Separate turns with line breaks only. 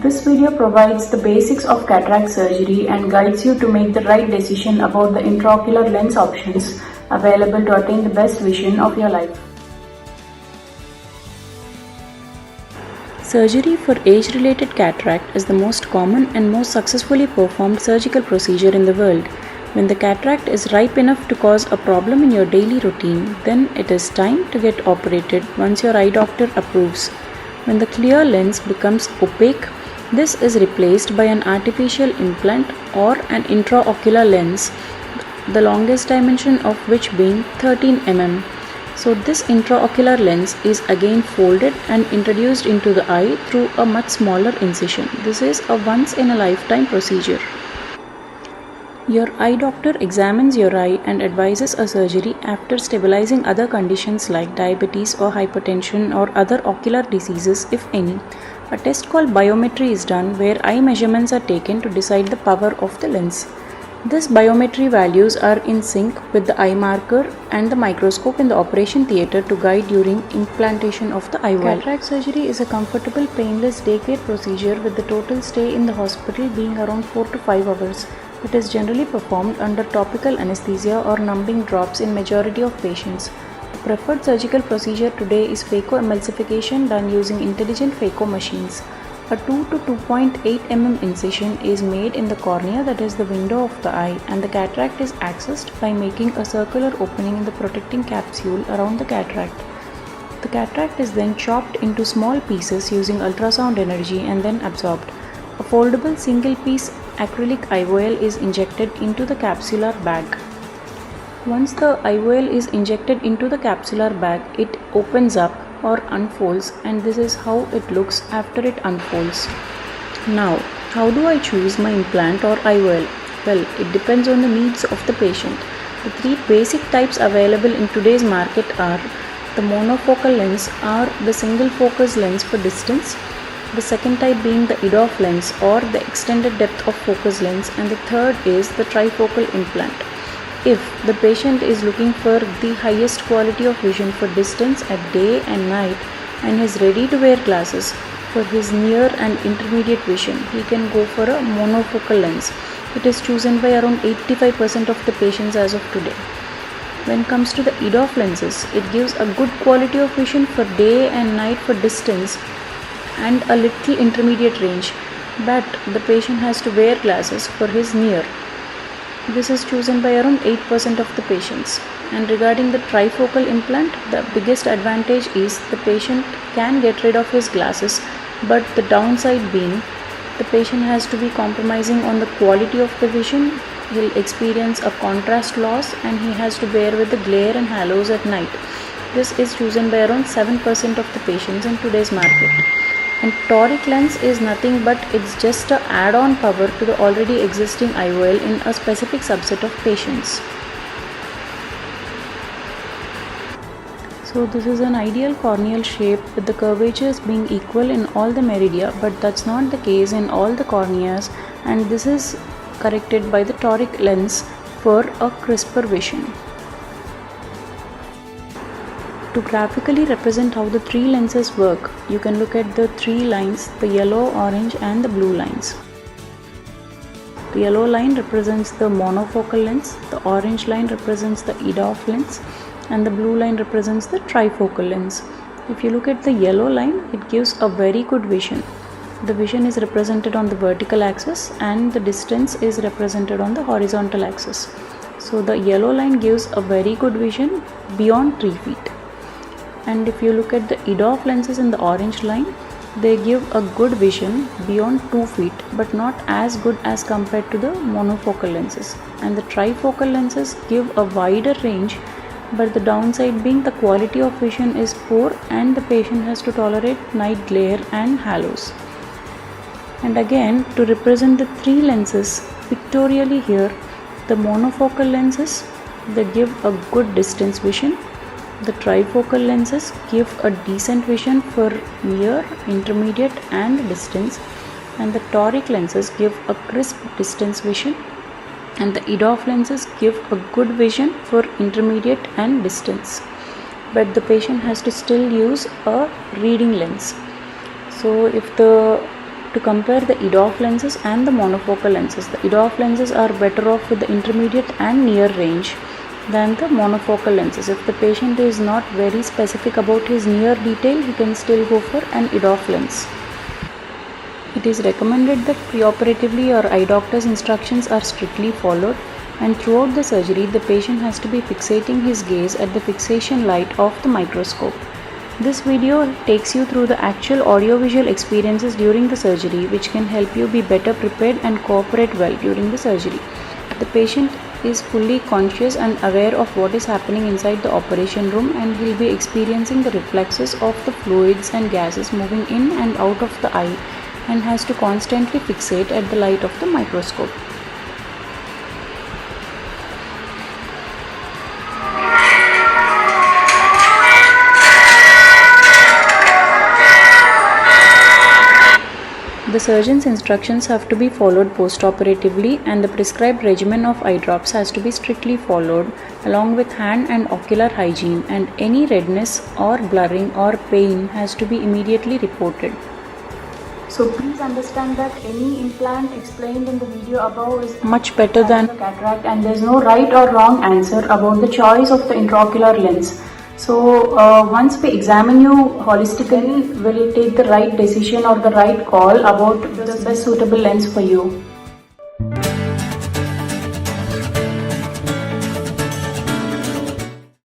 This video provides the basics of cataract surgery and guides you to make the right decision about the intraocular lens options available to attain the best vision of your life. Surgery for age-related cataract is the most common and most successfully performed surgical procedure in the world. When the cataract is ripe enough to cause a problem in your daily routine, then it is time to get operated once your eye doctor approves. When the clear lens becomes opaque, this is replaced by an artificial implant or an intraocular lens, the longest dimension of which being 13 mm. So this intraocular lens is again folded and introduced into the eye through a much smaller incision. This is a once in a lifetime procedure. Your eye doctor examines your eye and advises a surgery after stabilizing other conditions like diabetes or hypertension or other ocular diseases, if any. A test called biometry is done where eye measurements are taken to decide the power of the lens. These biometry values are in sync with the eye marker and the microscope in the operation theatre to guide during implantation of the IOL. Cataract surgery is a comfortable, painless day-care procedure with the total stay in the hospital being around 4 to 5 hours. It is generally performed under topical anesthesia or numbing drops in majority of patients. The preferred surgical procedure today is phacoemulsification done using intelligent phaco machines. A 2 to 2.8 mm incision is made in the cornea, that is the window of the eye, and the cataract is accessed by making a circular opening in the protecting capsule around the cataract. The cataract is then chopped into small pieces using ultrasound energy and then absorbed. A foldable single-piece acrylic IOL is injected into the capsular bag. Once the IOL is injected into the capsular bag, it opens up or unfolds, and this is how it looks after it unfolds. Now, how do I choose my implant or IOL? Well, it depends on the needs of the patient. The three basic types available in today's market are the monofocal lens or the single focus lens for distance, the second type being the EDOF lens or the extended depth of focus lens, and the third is the trifocal implant. If the patient is looking for the highest quality of vision for distance at day and night and is ready to wear glasses for his near and intermediate vision, he can go for a monofocal lens. It is chosen by around 85% of the patients as of today. When it comes to the EDOF lenses, it gives a good quality of vision for day and night for distance and a little intermediate range, but the patient has to wear glasses for his near. This is chosen by around 8% of the patients. And regarding the trifocal implant, the biggest advantage is the patient can get rid of his glasses, but the downside being the patient has to be compromising on the quality of the vision. He'll experience a contrast loss and he has to bear with the glare and halos at night. This is chosen by around 7% of the patients in today's market. And toric lens is nothing but it's just an add-on power to the already existing IOL in a specific subset of patients. So this is an ideal corneal shape with the curvatures being equal in all the meridia, but that's not the case in all the corneas, and this is corrected by the toric lens for a crisper vision. To graphically represent how the three lenses work, you can look at the three lines, the yellow, orange and the blue lines. The yellow line represents the monofocal lens, the orange line represents the EDOF lens, and the blue line represents the trifocal lens. If you look at the yellow line, it gives a very good vision. The vision is represented on the vertical axis and the distance is represented on the horizontal axis. So the yellow line gives a very good vision beyond 3 feet. And if you look at the EDOF lenses in the orange line, they give a good vision beyond 2 feet, but not as good as compared to the monofocal lenses. And the trifocal lenses give a wider range, but the downside being the quality of vision is poor and the patient has to tolerate night glare and halos. And again, to represent the three lenses pictorially here, the monofocal lenses, they give a good distance vision. The trifocal lenses give a decent vision for near, intermediate and distance, and the toric lenses give a crisp distance vision, and the EDOF lenses give a good vision for intermediate and distance. But the patient has to still use a reading lens. So to compare the EDOF lenses and the monofocal lenses, the EDOF lenses are better off with the intermediate and near range than the monofocal lenses. If the patient is not very specific about his near detail, he can still go for an EDOF lens. It is recommended that preoperatively your eye doctor's instructions are strictly followed, and throughout the surgery the patient has to be fixating his gaze at the fixation light of the microscope. This video takes you through the actual audiovisual experiences during the surgery, which can help you be better prepared and cooperate well during the surgery. The patient is fully conscious and aware of what is happening inside the operation room, and will be experiencing the reflexes of the fluids and gases moving in and out of the eye, and has to constantly fixate at the light of the microscope. The surgeon's instructions have to be followed post-operatively, and the prescribed regimen of eye drops has to be strictly followed, along with hand and ocular hygiene, and any redness or blurring or pain has to be immediately reported. So please understand that any implant explained in the video above is much better than the cataract, and there is no right or wrong answer about the choice of the intraocular lens. So once we examine you holistically, we'll take the right decision or the right call about the best suitable lens for you.